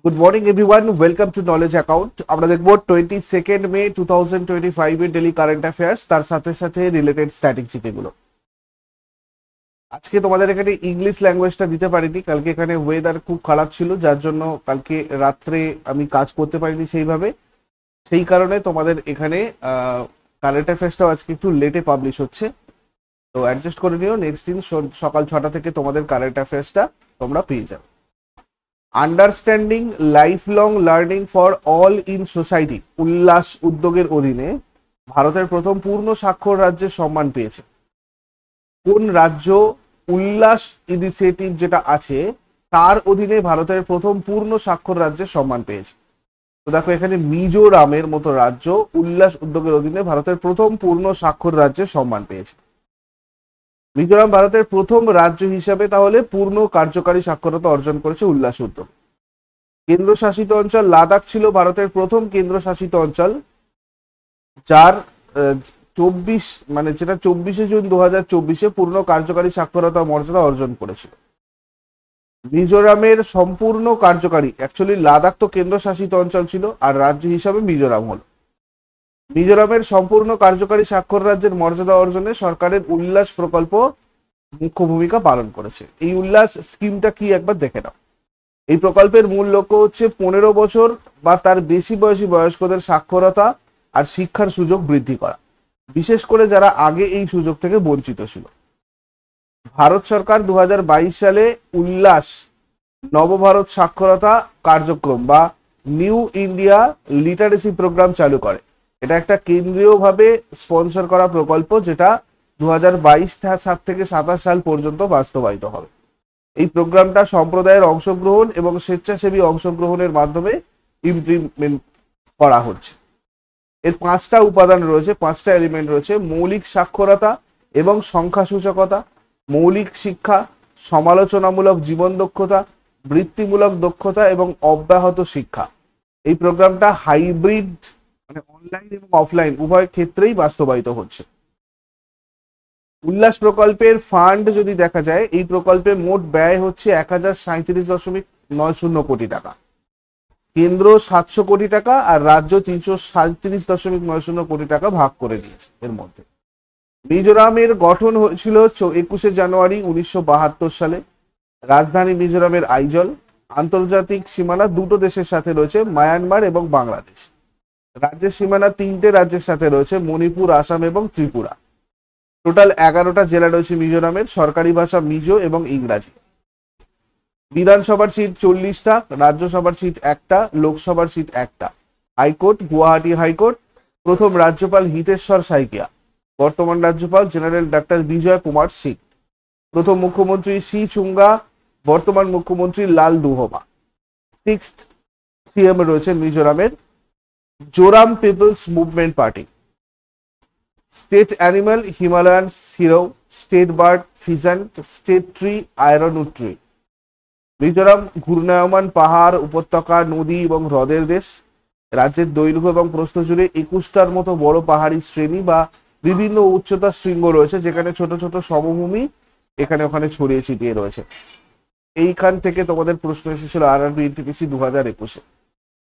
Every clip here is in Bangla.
Good morning everyone, welcome to knowledge account. আমরা দেখবো 22 মে 2025 এর ডেলি কারেন্ট অ্যাফেয়ার্স, তার সাথে সাথে রিলেটেড স্ট্যাটিস্টিক এগুলো। আজকে তোমাদের এখানে ইংলিশ ল্যাঙ্গুয়েজটা দিতে পারিনি, কালকে এখানে ওয়েদার খুব খারাপ ছিল, যার জন্য কালকে রাত্রে আমি কাজ করতে পারিনি সেইভাবে। সেই কারণে তোমাদের এখানে কারেন্ট অ্যাফেয়ার্সটাও আজকে একটু লেটে পাবলিশ হচ্ছে, তো অ্যাডজাস্ট করে নিও। নেক্সট দিন সকাল 6টা থেকে তোমাদের কারেন্ট অ্যাফেয়ার্সটা তোমরা পেয়ে যাবে। Understanding lifelong learning for all in society উল্লাস উদ্যোগের অধীনে ভারতের প্রথম পূর্ণ স্বাক্ষর রাজ্যের সম্মান পেয়েছে। কোন রাজ্য উল্লাস ইনিশিয়েটিভ যেটা আছে তার অধীনে ভারতের প্রথম পূর্ণ স্বাক্ষর রাজ্যের সম্মান পেয়েছে? তো দেখো, এখানে মিজোরামের মতো রাজ্য উল্লাস উদ্যোগের অধীনে ভারতের প্রথম পূর্ণ স্বাক্ষর রাজ্যের সম্মান পেয়েছে। মিজোরাম ভারতের প্রথম রাজ্য হিসাবে তাহলে পূর্ণ কার্যকারী সাক্ষরতা অর্জন করেছে উল্লাস উদ্যোগ। কেন্দ্রশাসিত অঞ্চল লাদাখ ছিল ভারতের প্রথম কেন্দ্রশাসিত অঞ্চল, যার 24শে জুন 2024 পূর্ণ কার্যকারী সাক্ষরতা মর্যাদা অর্জন করেছিল। মিজোরামের সম্পূর্ণ কার্যকারী, অ্যাকচুয়ালি লাদাখ তো কেন্দ্রশাসিত অঞ্চল ছিল আর রাজ্য হিসাবে মিজোরাম হলো। মিজোরামের সম্পূর্ণ কার্যকারী স্বাক্ষর রাজ্যের মর্যাদা অর্জনে সরকারের উল্লাস প্রকল্প মুখ্য ভূমিকা পালন করেছে। এই উল্লাস স্কিমটা কি একবার দেখে নাও। এই প্রকল্পের মূল লক্ষ্য হচ্ছে 15 বছর বা তার বেশি বয়সী বয়স্কদের সাক্ষরতা আর শিক্ষার সুযোগ বৃদ্ধি করা, বিশেষ করে যারা আগে এই সুযোগ থেকে বঞ্চিত ছিল। ভারত সরকার 2022 সালে উল্লাস নবভারত সাক্ষরতা কার্যক্রম বা নিউ ইন্ডিয়া লিটারেসি প্রোগ্রাম চালু করে। এটা একটা কেন্দ্রীয়ভাবে স্পন্সর করা প্রকল্প, যেটা 2022 থেকে 27 সাল পর্যন্ত বাস্তবায়িত হবে। এই প্রোগ্রামটা সম্প্রদায়ের অংশগ্রহণ এবং স্বেচ্ছাসেবী অংশগ্রহণের মাধ্যমে ইমপ্লিমেন্ট করা হচ্ছে। এর 5টা উপাদান রয়েছে, 5টা এলিমেন্ট রয়েছে: মৌলিক সাক্ষরতা এবং সংখ্যাসূচকতা, মৌলিক শিক্ষা, সমালোচনামূলক জীবন দক্ষতা, বৃত্তিমূলক দক্ষতা এবং অব্যাহত শিক্ষা। এই প্রোগ্রামটা হাইব্রিড, মানে অনলাইন এবং অফলাইন উভয় ক্ষেত্রেই বাস্তবায়িত হচ্ছে। উল্লাস প্রকল্পের ফান্ড যদি দেখা যায়, এই প্রকল্পে মোট ব্যয় হচ্ছে 1037.90 কোটি টাকা। কেন্দ্র 700 কোটি টাকা আর রাজ্য 337.90 কোটি টাকা ভাগ করে নিয়েছে এর মধ্যে। মিজোরামের গঠন হয়েছিল 21শে জানুয়ারি 1972 সালে। রাজধানী মিজোরামের আইজল। আন্তর্জাতিক সীমানা দুটো দেশের সাথে রয়েছে, মায়ানমার এবং বাংলাদেশ। রাজ্যের সীমানা 3টে রাজ্যের সাথে রয়েছে, মণিপুর, আসাম এবং ত্রিপুরা। টোটাল 11টা জেলা রয়েছে মিজোরামের। সরকারি ভাষা মিজো এবং ইংরাজি। বিধানসভার সিট 40টা, রাজ্যসভার সিট 1টা, লোকসভার সিট 1টা। High court Guwahati high court. প্রথম রাজ্যপাল হিতেশ্বর সাইকিয়া। বর্তমান রাজ্যপাল জেনারেল ডাক্তার বিজয় কুমার সিং। প্রথম মুখ্যমন্ত্রী সি চুঙ্গা, বর্তমান মুখ্যমন্ত্রী লাল দুহোমা। 6th সিএম রয়েছেন মিজোরামের Zoram People's movement party. State animal Himalayan serow, state bird pheasant, state tree ironwood tree. Mizoram ঘূর্ণায়মান পাহাড়, উপত্যকা, নদী এবং হ্রদের দেশ। রাজ্যের দৈর্ঘ্য এবং প্রস্থ জুড়ে 21টার মতো বড় পাহাড়ি শ্রেণী বা বিভিন্ন উচ্চতার শৃঙ্গ রয়েছে, যেখানে ছোট ছোট সমভূমি এখানে ওখানে ছড়িয়ে ছিটিয়ে রয়েছে। এইখান থেকে তোমাদের প্রশ্ন এসেছিল আরআরবি এনটিপিসি 2021-এ।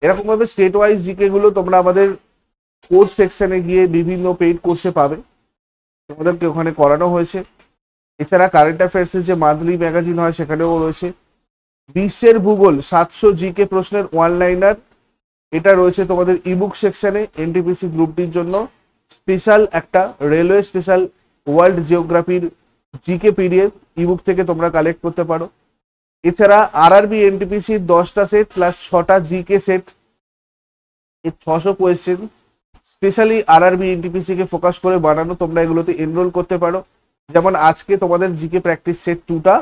এরকম ভাবে স্টেট ওয়াইজ জিকে গুলো তোমরা আমাদের কোর্স সেকশনে গিয়ে বিভিন্ন পেইড কোর্সে পাবে, তোমাদেরকে ওখানে করানো হয়েছে। এছাড়া কারেন্ট অ্যাফেয়ার্সের যে মান্থলি ম্যাগাজিন হয় সেখানেও রয়েছে। বিশ্বের ভূগোল 700 জিকে প্রশ্নের ওয়ান লাইনার, এটা রয়েছে তোমাদের ইবুক সেকশনে এনটিপিসি গ্রুপটির জন্য। স্পেশাল একটা রেলওয়ে স্পেশাল ওয়ার্ল্ড জিওগ্রাফির জিকে পিডিএফ ইবুক থেকে তোমরা কালেক্ট করতে পারো। এছাড়া আরআরবি এনটিপিসির 10টা সেট প্লাস 6টা GK set, 600 question specially RRB NTPC কে ফোকাস করে বানানো, তোমরা এগুলোতে এনরোল করতে পারো। যেমন আজকে তোমাদের জিকে প্র্যাকটিস সেট 2টা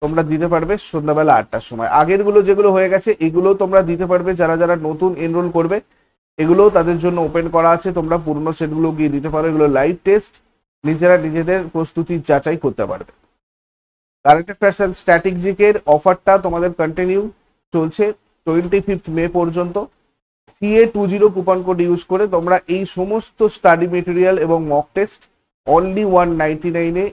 তোমরা দিতে পারবে সন্ধ্যাবেলা 8টার সময়। আগের গুলো যেগুলো হয়ে গেছে এগুলো তোমরা দিতে পারবে, যারা যারা নতুন এনরোল করবে এগুলো তাদের জন্য ওপেন করা আছে, তোমরা পুরনো সেটগুলো গিয়ে দিতে পারো। এগুলো লাইভ টেস্ট, নিজেরা নিজেদের প্রস্তুতি যাচাই করতে পারবে। কারেন্ট অ্যাফেয়ার্স অ্যান্ড স্ট্যাটিক জিকের অফারটা তোমাদের কন্টিনিউ চলছে 25 মে পর্যন্ত। CA20 কুপন কোড ইউজ করে তোমরা এই সমস্ত স্টাডি মেটেরিয়াল এবং মক টেস্ট অনলি 199-এ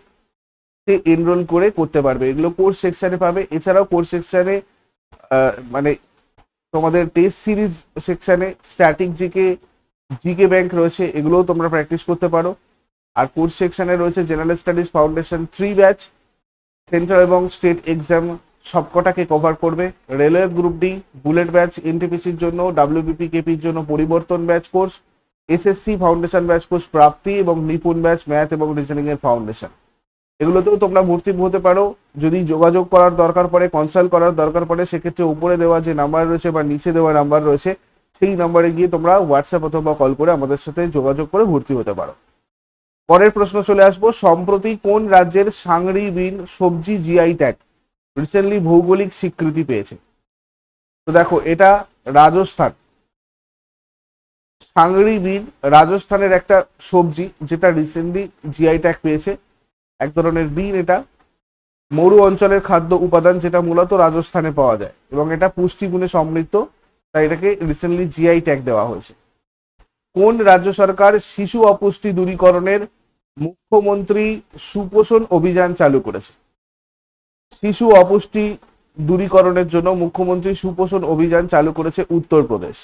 এনরোল করে করতে পারবে। এগুলো কোর্স সেকশনে পাবে। এছাড়াও কোর্স সেকশনে মানে তোমাদের টেস্ট সিরিজ সেকশনে স্ট্যাটিক জিকে, জিকে ব্যাংক রয়েছে, এগুলোও তোমরা প্র্যাকটিস করতে পারো। আর কোর্স সেকশনে রয়েছে general studies foundation 3 batch, central এবং স্টেট এক্সাম সবকটাকে কভার করবে। Railway group D, bullet batch এনটিপিসির জন্য, ডাব্লিউবিপি কেপির জন্য Parivartan batch course, SSC foundation batch course Prapti এবং নিপুণ ব্যাচ ম্যাথ এবং রিজনিং এর ফাউন্ডেশন, এগুলোতেও তোমরা ভর্তি হতে পারো। যদি যোগাযোগ করার দরকার পড়ে, কনসাল্ট করার দরকার পড়ে, সেক্ষেত্রে উপরে দেওয়া যে নাম্বার রয়েছে বা নিচে দেওয়া নাম্বার রয়েছে সেই নাম্বারে গিয়ে তোমরা হোয়াটসঅ্যাপ অথবা কল করে আমাদের সাথে যোগাযোগ করে ভর্তি হতে পারো। পরের প্রশ্ন চলে আসবো, সম্প্রতি কোন রাজ্যের সাংরি বিন সবজি জিআই ট্যাগ রিসেন্টলি ভৌগোলিক স্বীকৃতি পেয়েছে? তো দেখো, এটা রাজস্থান। সাংরি বিন রাজস্থানের একটা সবজি যেটা রিসেন্টলি জিআই ট্যাগ পেয়েছে। এক ধরনের বিন, এটা মরু অঞ্চলের খাদ্য উপাদান যেটা মূলত রাজস্থানে পাওয়া যায় এবং এটা পুষ্টিগুণে সমৃদ্ধ, তাই এটাকে রিসেন্টলি জিআই ট্যাগ দেওয়া হয়েছে। কোন রাজ্য সরকার শিশু অপুষ্টি দূরীকরণের মুখ্যমন্ত্রী সুপোষণ অভিযান চালু করেছে? শিশু অপুষ্টি দূরীকরণের জন্য মুখ্যমন্ত্রী সুপোষণ অভিযান চালু করেছে উত্তরপ্রদেশ।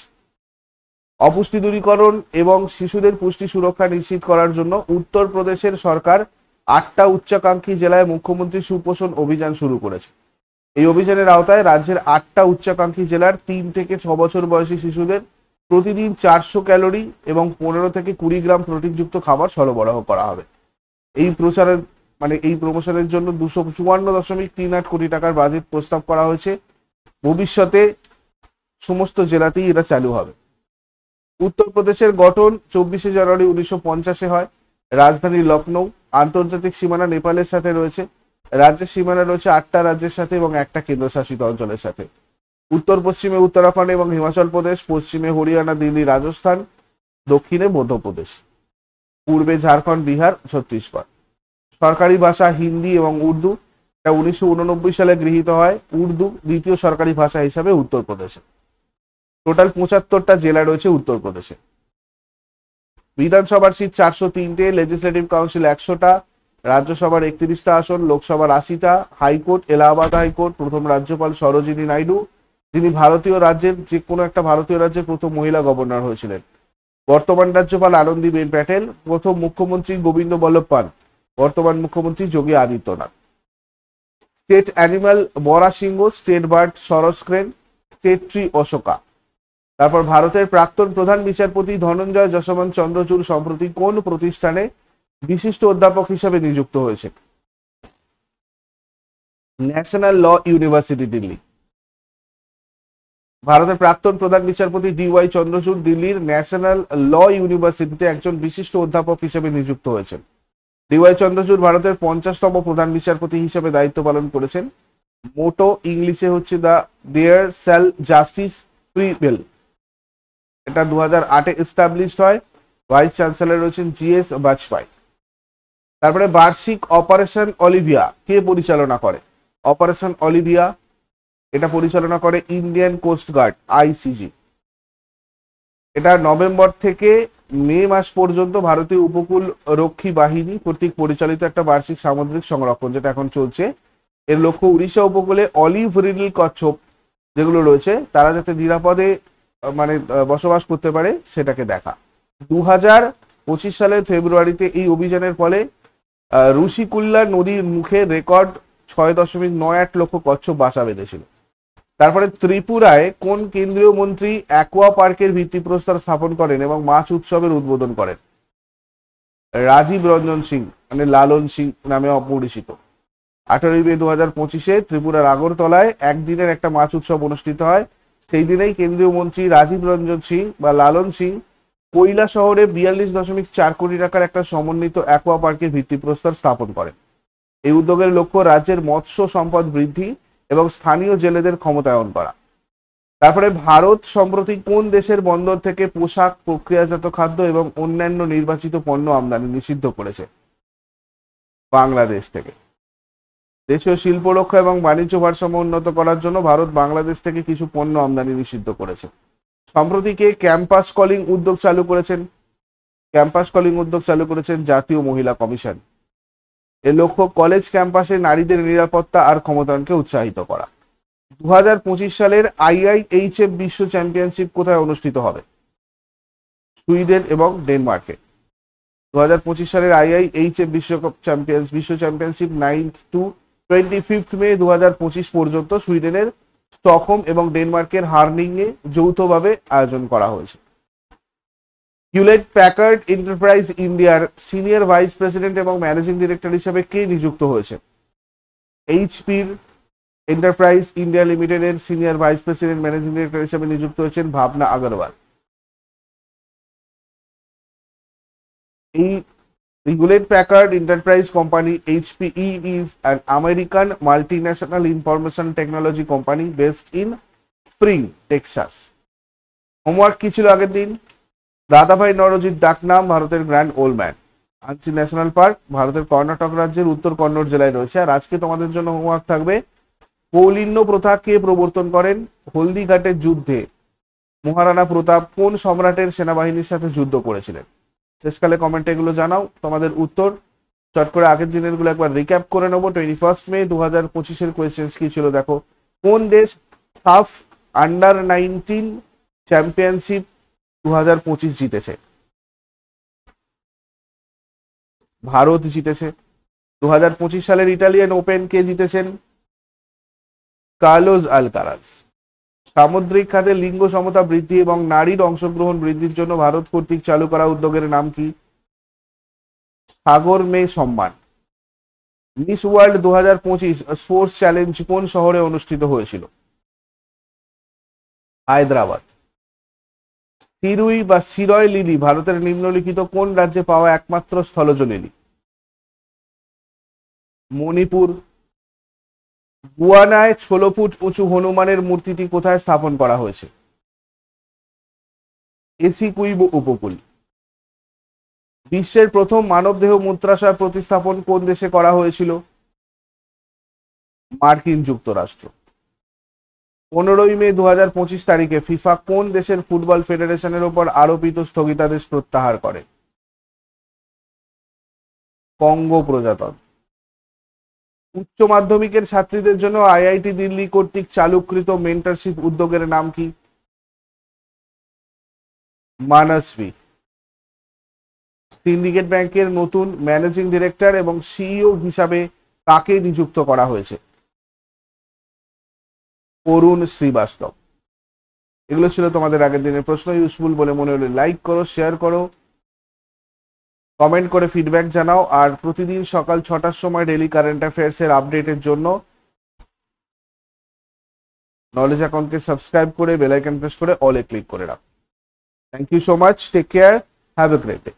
অপুষ্টি দূরীকরণ এবং শিশুদের পুষ্টি সুরক্ষা নিশ্চিত করার জন্য উত্তরপ্রদেশের সরকার 8টা উচ্চাকাঙ্ক্ষী জেলায় মুখ্যমন্ত্রী সুপোষণ অভিযান শুরু করেছে। এই অভিযানের আওতায় রাজ্যের 8টা উচ্চাকাঙ্ক্ষী জেলার 3 থেকে 6 বছর বয়সী শিশুদের প্রতিদিন 400 ক্যালোরি এবং 15 থেকে 20 গ্রাম প্রোটিনযুক্ত খাবার সরবরাহ করা হবে। এই প্রচারের এই প্রমোশনের জন্য 254.38 কোটি টাকার বাজেট প্রস্তাব করা হয়েছে। ভবিষ্যতে সমস্ত জেলাতেই এটা চালু হবে। উত্তরপ্রদেশের গঠন 24শে জানুয়ারি 1950-এ হয়। রাজধানী লখনৌ। আন্তর্জাতিক সীমানা নেপালের সাথে রয়েছে। রাজ্যের সীমানা রয়েছে 8টা রাজ্যের সাথে এবং একটা কেন্দ্রশাসিত অঞ্চলের সাথে। উত্তর পশ্চিমে উত্তরাখণ্ড এবং হিমাচল প্রদেশ, পশ্চিমে হরিয়ানা, দিল্লি, রাজস্থান, দক্ষিণে মধ্যপ্রদেশ, পূর্বে ঝাড়খণ্ড, বিহার, ছত্তিশগড়। সরকারি ভাষা হিন্দি এবং উর্দু। এটা 1989 সালে গৃহীত হয়। উর্দু দ্বিতীয় সরকারি ভাষা হিসাবে উত্তরপ্রদেশে। টোটাল 75টা জেলা রয়েছে উত্তরপ্রদেশে। বিধানসভার সিট 403টে, লেজিসলেটিভ কাউন্সিল 100টা, রাজ্যসভার 31টা আসন, লোকসভার 80টা। High court Allahabad high court. প্রথম রাজ্যপাল সরোজিনী নাইডু, যিনি যে কোনো একটা ভারতীয় রাজ্যের প্রথম মহিলা গভর্নর হয়েছিলেন। বর্তমান রাজ্যপাল আনন্দীবেন প্যাটেল। প্রথম মুখ্যমন্ত্রী গোবিন্দ বল্লভ পান্ত। বর্তমান মুখ্যমন্ত্রী যোগী আদিত্যনাথ। স্টেট অ্যানিমাল বরা সিংহ, স্টেট বার্ড সরস ক্রেন, স্টেট ট্রি অশোকা। তারপর ভারতের প্রাক্তন প্রধান বিচারপতি ধনঞ্জয় যশবন্ত চন্দ্রচূড় সম্প্রতি কোন প্রতিষ্ঠানে বিশিষ্ট অধ্যাপক হিসেবে নিযুক্ত হয়েছে? National law university, Delhi. ভারতের প্রাক্তন প্রধান বিচারপতি DY চন্দ্রচূড় দিল্লির ন্যাশনাল ল ইউনিভার্সিটিতে একজন বিশিষ্ট অধ্যাপক হিসেবে নিযুক্ত হয়েছেন। DY চন্দ্রচূড় ভারতের 50তম প্রধান বিচারপতি হিসেবে দায়িত্ব পালন করেছেন। মোটো ইংলিশে হচ্ছে দেয়ার শ্যাল জাস্টিস প্রিভেল। এটা 2008-এ এস্টাবলিশড হয়। ভাইস চ্যান্সেলর রয়েছেন GS বাজপাই। তারপরে বার্ষিক অপারেশন অলিভিয়া কে পরিচালনা করে? অপারেশন অলিভিয়া এটা পরিচালনা করে ইন্ডিয়ান কোস্ট গার্ড, ICG। এটা নভেম্বর থেকে মে মাস পর্যন্ত ভারতীয় উপকূল রক্ষী বাহিনী কর্তৃক পরিচালিত একটা বার্ষিক সামুদ্রিক সংরক্ষণ, যেটা এখন চলছে। এর লক্ষ্য উড়িষ্যা উপকূলে অলিভ রিডল কচ্ছপ যেগুলো রয়েছে তারা যাতে নিরাপদে বসবাস করতে পারে সেটাকে দেখা। 2025 সালের ফেব্রুয়ারিতে এই অভিযানের ফলে ঋষিকুল্যা নদীর মুখে রেকর্ড 6.98 লক্ষ কচ্ছপ বাসা বেঁধেছিল। তারপরে ত্রিপুরায় কোন কেন্দ্রীয় মন্ত্রী অ্যাকোয়া পার্কের ভিত্তিপ্রস্তর স্থাপন করেন এবং মাছ উৎসবের উদ্বোধন করেন? রাজীব রঞ্জন সিং, লালন সিং নামে অপরিচিত। 18 মে 2025-এ ত্রিপুরার আগরতলায় একদিনের একটা মাছ উৎসব অনুষ্ঠিত হয়। সেই দিনেই কেন্দ্রীয় মন্ত্রী রাজীব রঞ্জন সিং বা লালন সিং কৈলা শহরে 42.4 কোটি টাকার একটা সমন্বিত অ্যাকোয়া পার্কের ভিত্তিপ্রস্তর স্থাপন করেন। এই উদ্যোগের লক্ষ্য রাজ্যের মৎস্য সম্পদ বৃদ্ধি এবং স্থানীয় জেলেদের ক্ষমতায়ন করা। তারপরে ভারত সম্প্রতি কোন দেশের বন্দর থেকে পোশাক, প্রক্রিয়াজাত খাদ্য এবং অন্যান্য নির্বাচিত পণ্য আমদানি নিষিদ্ধ করেছে? বাংলাদেশ থেকে। দেশীয় শিল্প রক্ষা এবং বাণিজ্য ভারসাম্য উন্নত করার জন্য ভারত বাংলাদেশ থেকে কিছু পণ্য আমদানি নিষিদ্ধ করেছে। সম্প্রতি কে ক্যাম্পাস কলিং উদ্যোগ চালু করেছেন? ক্যাম্পাস কলিং উদ্যোগ চালু করেছেন জাতীয় মহিলা কমিশন। এর লক্ষ্য কলেজ ক্যাম্পাসে নারীদের নিরাপত্তা আর ক্ষমতায়নকে উৎসাহিত করা। 2025 সালের IIHF বিশ্ব চ্যাম্পিয়নশিপ কোথায় অনুষ্ঠিত হবে? সুইডেন এবং ডেনমার্কে। 2025 সালের IIHF বিশ্ব চ্যাম্পিয়নশিপ 9 টু 25 মে 2025 পর্যন্ত সুইডেনের স্টকহোম এবং ডেনমার্কের হার্নিং এ যৌথভাবে আয়োজন করা হয়েছে। হিউলেট প্যাকার্ড এন্টারপ্রাইজ ইন্ডিয়ার সিনিয়র ভাইস প্রেসিডেন্ট এবং ম্যানেজিং ডিরেক্টর হিসেবে কে নিযুক্ত হয়েছে? এইচপির এন্টারপ্রাইজ ইন্ডিয়া লিমিটেডের senior vice president managing director হিসেবে নিযুক্ত হয়েছেন ভাবনা আগরওয়াল। এই Hewlett Packard Enterprise Company HPE is an American multinational information technology company based in Spring, Texas. Homework কি ছিল আগের দিন? দাদাভাই নরজির ডাকনাম ভারতের grand old man. Anshi national park ভারতের কর্ণাটক রাজ্যের উত্তর কন্নড় জেলায় রয়েছে। আর আজকে তোমাদের জন্য হোমওয়ার্ক থাকবে, কৌলিন্য প্রথা কে প্রবর্তন করেন? হলদিঘাটের যুদ্ধে মহারানা প্রতাপ কোন সম্রাটের সেনাবাহিনীর সাথে যুদ্ধ করেছিলেন? শেষকালে কমেন্টে এগুলো জানাও তোমাদের উত্তর। চট করে আগের দিনের গুলো একবার রিক্যাপ করে নেবো। 21 মে 2025 কোয়েশ্চেন্স কি ছিল দেখো। কোন দেশ সাফ আন্ডার-19 চ্যাম্পিয়নশিপ 2025 জিতেছে? ভারত জিতেছে। 2025 সালের ইটালিয়ান ওপেন কে জিতেছেন? Carlos Alcaraz. সামুদ্রিক খাতে লিঙ্গ সমতা বৃদ্ধি এবং নারীর অংশগ্রহণ বৃদ্ধির জন্য ভারত কর্তৃক চালু করা উদ্যোগের নাম কি? সাগর মে সম্মান। মিস ওয়ার্ল্ড 2025 স্পোর্টস চ্যালেঞ্জ কোন শহরে অনুষ্ঠিত হয়েছিল? হায়দ্রাবাদ। সিরুই বা সিরয় লিলি ভারতের নিম্নলিখিত কোন রাজ্যে পাওয়া একমাত্র স্থলজ লিলি? মণিপুর। গুয়ানায় 16 ফুট উঁচু হনুমানের মূর্তিটি কোথায় স্থাপন করা হয়েছে? এসিকুইব উপকূল। বিশ্বের প্রথম মানবদেহ মূত্রাশয় প্রতিস্থাপন কোন দেশে করা হয়েছিল? মার্কিন যুক্তরাষ্ট্র। 15 মে 2025 তারিখে ফিফা কোন দেশের ফুটবল ফেডারেশনের উপর আরোপিত স্থগিতাদেশ প্রত্যাহার করে? কঙ্গো প্রজাতন্ত্র। উচ্চ মাধ্যমিকের ছাত্রীদের জন্য আইআইটি দিল্লি কর্তৃক চালুকৃত মেন্টরশিপ উদ্যোগের নাম কি? মানসবি। সিন্ডিকেট ব্যাংকের নতুন ম্যানেজিং ডিরেক্টর এবং সিইও হিসাবে কাকে নিযুক্ত করা হয়েছে? অরুণ শ্রীবাস্তব। এগুলো ছিল তোমাদের আগের দিনের প্রশ্ন। ইউজফুল বলে মনে হলে লাইক করো, শেয়ার করো, কমেন্ট করে ফিডব্যাক জানাও। আর প্রতিদিন সকাল 6টার সময় ডেইলি কারেন্ট অ্যাফেয়ার্স এর আপডেটের জন্য নলেজ অ্যাকাউন্টকে সাবস্ক্রাইব করে বেল আইকন প্রেস করে অলে ক্লিক করে রাখো। Thank you so much, take care, have a great day.